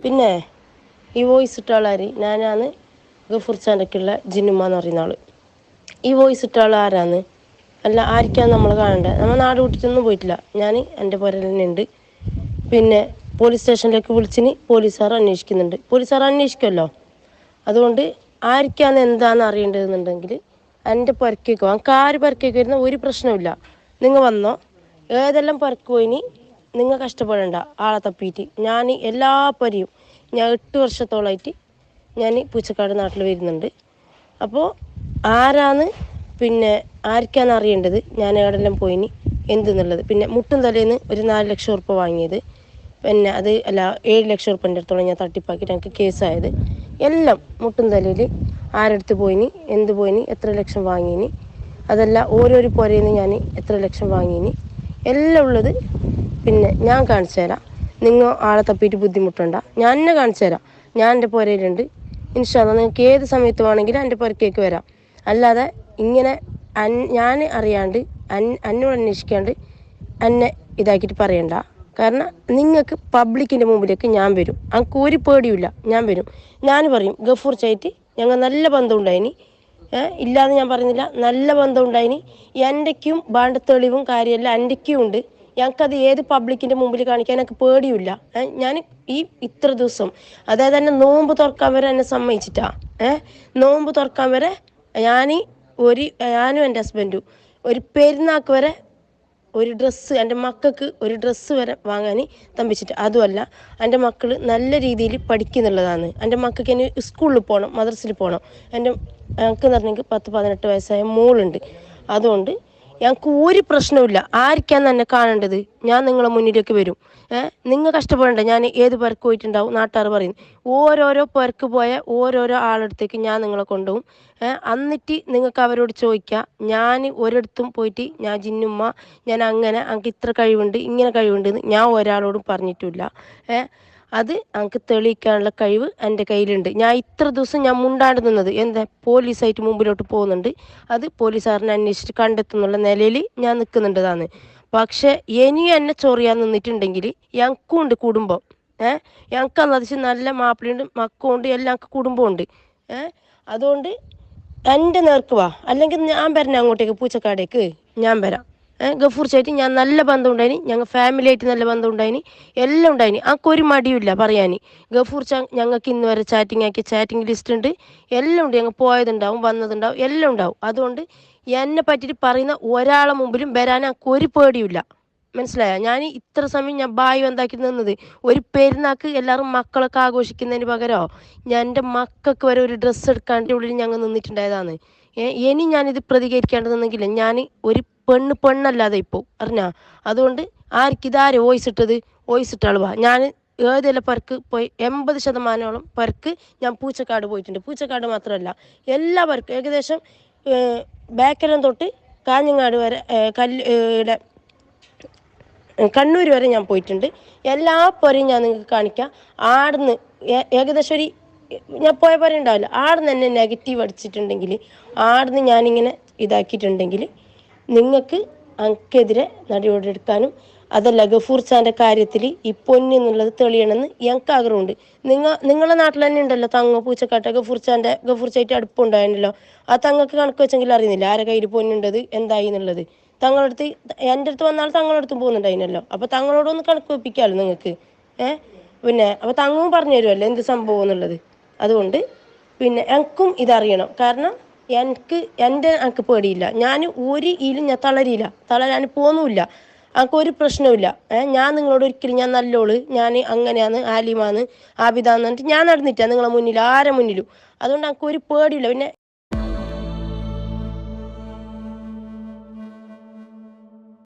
പിന്നെ ഈ വോയിസ് ഇട്ട ആളാര് ഞാനാണ് ഗഫൂർ ചാൻ്റെക്കുള്ള ജിന്നുമ്മ എന്ന് പറയുന്ന ആൾ. ഈ വോയിസ് ഇട്ട ആൾ ആരാന്ന് അല്ല ആർക്കാന്ന് നമ്മൾ കാണണ്ടേ. നമ്മൾ നാട് വിട്ടിട്ടൊന്നും പോയിട്ടില്ല. ഞാൻ എൻ്റെ പുരയിൽ തന്നെ ഉണ്ട്. പിന്നെ പോലീസ് സ്റ്റേഷനിലേക്ക് വിളിച്ചിന് പോലീസുകാർ അന്വേഷിക്കുന്നുണ്ട്. പോലീസുകാർ അന്വേഷിക്കുമല്ലോ. അതുകൊണ്ട് ആർക്കാന്ന് എന്താണെന്ന് അറിയേണ്ടതെന്നുണ്ടെങ്കിൽ എൻ്റെ പുരക്കേക്കോ എനിക്ക് ആര് പുരക്കേക്ക് വരുന്ന ഒരു പ്രശ്നമില്ല. നിങ്ങൾ വന്നോ, ഏതെല്ലാം പുരക്ക് പോയിനി നിങ്ങൾ കഷ്ടപ്പെടേണ്ട ആളെ തപ്പിയിട്ട്. ഞാൻ എല്ലാ പുരയും ഞാൻ 8 വർഷത്തോളമായിട്ട് ഞാൻ പൂച്ചക്കാട് നാട്ടിൽ വരുന്നുണ്ട്. അപ്പോൾ ആരാന്ന് പിന്നെ ആർക്കാണ് അറിയേണ്ടത്, ഞാൻ എവിടെല്ലാം പോയിനി എന്തെന്നുള്ളത്. പിന്നെ മുട്ടും തലേന്ന് ഒരു 4 ലക്ഷം ഉറുപ്പ്യ വാങ്ങിയത്, പിന്നെ അത് അല്ല 7 ലക്ഷം ഉറുപ്പ്യൻ്റെ അടുത്തോളം ഞാൻ തട്ടിപ്പാക്കിയിട്ട് എനിക്ക് കേസായത്. എല്ലാം മുട്ടും തലയിൽ ആരടുത്ത് പോയിനി, എന്ത് പോയിനി, എത്ര ലക്ഷം വാങ്ങിനി, അതല്ല ഓരോരോ പുരയിൽ നിന്ന് ഞാൻ എത്ര ലക്ഷം വാങ്ങിനി എല്ലാം ഉള്ളത് പിന്നെ ഞാൻ കാണിച്ചു തരാം. നിങ്ങൾ ആളെ തപ്പിയിട്ട് ബുദ്ധിമുട്ടണ്ട, ഞാൻ എന്നെ കാണിച്ചു തരാം. ഞാൻ എൻ്റെ പുരയിലുണ്ട്. ഇൻഷാ അല്ലാഹ് നിങ്ങൾക്ക് ഏത് സമയത്ത് വേണമെങ്കിലും എൻ്റെ പുരക്കേക്ക് വരാം. അല്ലാതെ ഇങ്ങനെ ഞാൻ അറിയാണ്ട് എന്നോട് അന്വേഷിക്കാണ്ട് എന്നെ ഇതാക്കിയിട്ട് പറയണ്ട. കാരണം നിങ്ങൾക്ക് പബ്ലിക്കിൻ്റെ മുമ്പിലേക്ക് ഞാൻ വരും. എനിക്ക് ഒരു പേടിയുമില്ല, ഞാൻ വരും. ഞാൻ പറയും ഗഫൂർ ചായിട്ട് ഞങ്ങൾ നല്ല ബന്ധം ഉണ്ടായിനി, ഇല്ലാന്ന് ഞാൻ പറയുന്നില്ല, നല്ല ബന്ധം ഉണ്ടായിനി. എൻ്റെക്കും വേണ്ട തെളിവും കാര്യമെല്ലാം എൻ്റെക്കും ഉണ്ട്. ഞങ്ങൾക്കത് ഏത് പബ്ലിക്കിൻ്റെ മുമ്പിൽ കാണിക്കാൻ എനിക്ക് പേടിയില്ല. ഞാൻ ഈ ഇത്ര ദിവസം അതായത് എന്നെ നോമ്പ് തുറക്കാൻ വരെ എന്നെ സമ്മതിച്ചിട്ടാ. നോമ്പ് തുറക്കാൻ വരെ ഞാനും എൻ്റെ ഹസ്ബൻഡും ഒരു പെരുന്നാൾക്ക് വരെ ഒരു ഡ്രസ്സ് എൻ്റെ മക്കൾക്ക് ഒരു ഡ്രസ്സ് വരെ വാങ്ങാൻ തമ്പിച്ചിട്ട്. അതുമല്ല എൻ്റെ മക്കൾ നല്ല രീതിയിൽ പഠിക്കുന്നുള്ളതാണ്. എൻ്റെ മക്കൾക്ക് ഇനി സ്കൂളിൽ പോകണം, മദ്രസയിൽ പോകണം. ഞങ്ങൾക്ക് എന്ന് പറഞ്ഞെങ്കിൽ 10-18 വയസ്സായ മോളുണ്ട്. അതുകൊണ്ട് ഞങ്ങൾക്ക് ഒരു പ്രശ്നവുമില്ല. ആർക്കാന്ന് എന്നെ കാണേണ്ടത്, ഞാൻ നിങ്ങളെ മുന്നിലേക്ക് വരും. നിങ്ങൾ കഷ്ടപ്പെടേണ്ട. ഞാൻ ഏത് പുരക്ക് പോയിട്ടുണ്ടാവും നാട്ടുകാർ പറയും. ഓരോരോ പുരക്ക് പോയ ഓരോരോ ആളടുത്തേക്ക് ഞാൻ നിങ്ങളെ കൊണ്ടുപോകും. എന്നിട്ട് നിങ്ങൾക്ക് അവരോട് ചോദിക്കുക, ഞാൻ ഒരിടത്തും പോയിട്ട് ഞാൻ ജിന്നുമ്മ, ഞാൻ അങ്ങനെ എനിക്ക് ഇത്ര കഴിവുണ്ട് ഇങ്ങനെ കഴിവുണ്ട് എന്ന് ഞാൻ ഒരാളോടും പറഞ്ഞിട്ടില്ല. അത് എനിക്ക് തെളിയിക്കാനുള്ള കഴിവ് എൻ്റെ കയ്യിലുണ്ട്. ഞാൻ ഇത്ര ദിവസം ഞാൻ മുണ്ടാണ്ട് നിന്നത് എന്താ, പോലീസായിട്ട് മുമ്പിലോട്ട് പോകുന്നുണ്ട്. അത് പോലീസുകാരനെ അന്വേഷിച്ചിട്ട് കണ്ടെത്തുന്നുള്ള നിലയിൽ ഞാൻ നിൽക്കുന്നുണ്ടതാണ്. പക്ഷേ ഇനിയും എന്നെ ചൊറിയാൻ നിന്നിട്ടുണ്ടെങ്കിൽ ഞങ്ങൾക്കും ഉണ്ട് കുടുംബം. ഞങ്ങൾക്ക് അന്നതിച്ച് നല്ല മാപ്പിളയുണ്ട്, മക്കളുണ്ട്, എല്ലാം ഞങ്ങൾക്ക് കുടുംബമുണ്ട്. അതുകൊണ്ട് എൻ്റെ നേർക്ക് വാ, അല്ലെങ്കിൽ ഞാൻ വരണേ അങ്ങോട്ടേക്ക് പൂച്ചക്കാടേക്ക് ഞാൻ വരാം. ഗഫൂർ ചായിട്ട് ഞാൻ നല്ല ബന്ധം ഉണ്ടായിനി, ഞങ്ങൾ ഫാമിലി ആയിട്ട് നല്ല ബന്ധം ഉണ്ടായിനി, എല്ലാം ഉണ്ടായിനി. ഒരു മടിയില്ല പറയാൻ. ഗഫൂർ ചാ ഞങ്ങൾക്ക് ഇന്ന് വരെ ചാറ്റിംഗ് ആക്കിയ ചാറ്റിംഗ് ലിസ്റ്റ് ഉണ്ട്, എല്ലാം ഉണ്ട്. ഞങ്ങൾ പോയതുണ്ടാവും വന്നതുണ്ടാവും എല്ലാം ഉണ്ടാവും. അതുകൊണ്ട് എന്നെ പറ്റിയിട്ട് പറയുന്ന ഒരാളെ മുമ്പിലും വരാൻ എനിക്ക് ഒരു പേടിയില്ല. മനസ്സിലായോ? ഞാൻ ഇത്ര സമയം ഞാൻ ബായി എന്താക്കി നിന്നത് ഒരു പെരുന്നാൾക്ക് എല്ലാവരും മക്കളൊക്കെ ആഘോഷിക്കുന്നതിന് പകരമോ ഞാൻ എൻ്റെ മക്കൾക്ക് വരെ ഒരു ഡ്രസ്സ് എടുക്കാൻ്റെ ഉള്ളിൽ ഞങ്ങൾ നിന്നിട്ടുണ്ടായതാണ്. ഇനി ഞാനിത് പ്രതികരിക്കേണ്ടതെന്നെങ്കിൽ ഞാൻ ഒരു പെണ്ണല്ലാതെ ഇപ്പോൾ അറിഞ്ഞാ. അതുകൊണ്ട് ആർക്കിതാരെ വോയിസ് ഇട്ടത്, വോയിസ് ഇട്ട ആളുവാ. ഞാൻ ഏതെല്ലാം പരക്ക് പോയി 80% പരക്ക് ഞാൻ പൂച്ചക്കാട് പോയിട്ടുണ്ട്. പൂച്ചക്കാട് മാത്രമല്ല എല്ലാ പരക്കും ഏകദേശം ബേക്കരം തൊട്ട് കാഞ്ഞങ്ങാട് വരെ കണ്ണൂർ വരെ ഞാൻ പോയിട്ടുണ്ട്. എല്ലാ പുരയും ഞാൻ നിങ്ങൾക്ക് കാണിക്കാം. ആടുന്ന് ഏകദേശം ഒരു ഞാൻ പോയ പുര ഉണ്ടാവില്ല, ആടുന്ന് എന്നെ നെഗറ്റീവ് അടിച്ചിട്ടുണ്ടെങ്കിൽ, ആടുന്ന് ഞാനിങ്ങനെ ഇതാക്കിയിട്ടുണ്ടെങ്കിൽ നിങ്ങൾക്ക് എനിക്കെതിരെ നടപടിയെടുക്കാനും, അതല്ല ഗഫൂർ ചാൻ്റെ കാര്യത്തിൽ ഈ പൊന്നെന്നുള്ളത് തെളിയണമെന്ന് ഞങ്ങൾക്ക് ആഗ്രഹമുണ്ട്. നിങ്ങളെ നാട്ടിൽ തന്നെ ഉണ്ടല്ലോ തങ്ങ പൂച്ചക്കാട്ട ഗഫൂർ ചായിട്ട് അടുപ്പുണ്ടായിരുന്നല്ലോ. ആ തങ്ങൾക്ക് കണക്ക് വെച്ചെങ്കിൽ അറിയുന്നില്ല ആരെ കയ്യിൽ പൊന്നുണ്ടത് എന്തായി എന്നുള്ളത്. തങ്ങളടുത്ത് എൻ്റെ അടുത്ത് വന്നാൽ തങ്ങളടുത്തും പോകുന്നുണ്ടായിരുന്നല്ലോ. അപ്പോൾ തങ്ങളോടൊന്ന് കണക്ക് വെപ്പിക്കാമല്ലോ നിങ്ങൾക്ക്. പിന്നെ അപ്പോൾ തങ്ങവും പറഞ്ഞു തരുമല്ലോ എന്ത് സംഭവം എന്നുള്ളത്. അതുകൊണ്ട് പിന്നെ എനിക്കും ഇതറിയണം. കാരണം എനിക്ക് പേടിയില്ല. ഞാൻ ഒരു ഇതിലും ഞാൻ തളരാൻ പോകുന്നുമില്ല. എനിക്കൊരു പ്രശ്നവുമില്ല. ഞാൻ നിങ്ങളോട് ഒരിക്കലും ഞാൻ നല്ലോള്, ഞാൻ അങ്ങനെയാന്ന്, ആലിമാന്ന്, ആബിദാന്ന് പറഞ്ഞിട്ട് ഞാൻ നടന്നിട്ടാ നിങ്ങളെ മുന്നിൽ ആരെ മുന്നിലും. അതുകൊണ്ട് എനിക്കൊരു പേടിയില്ല. പിന്നെ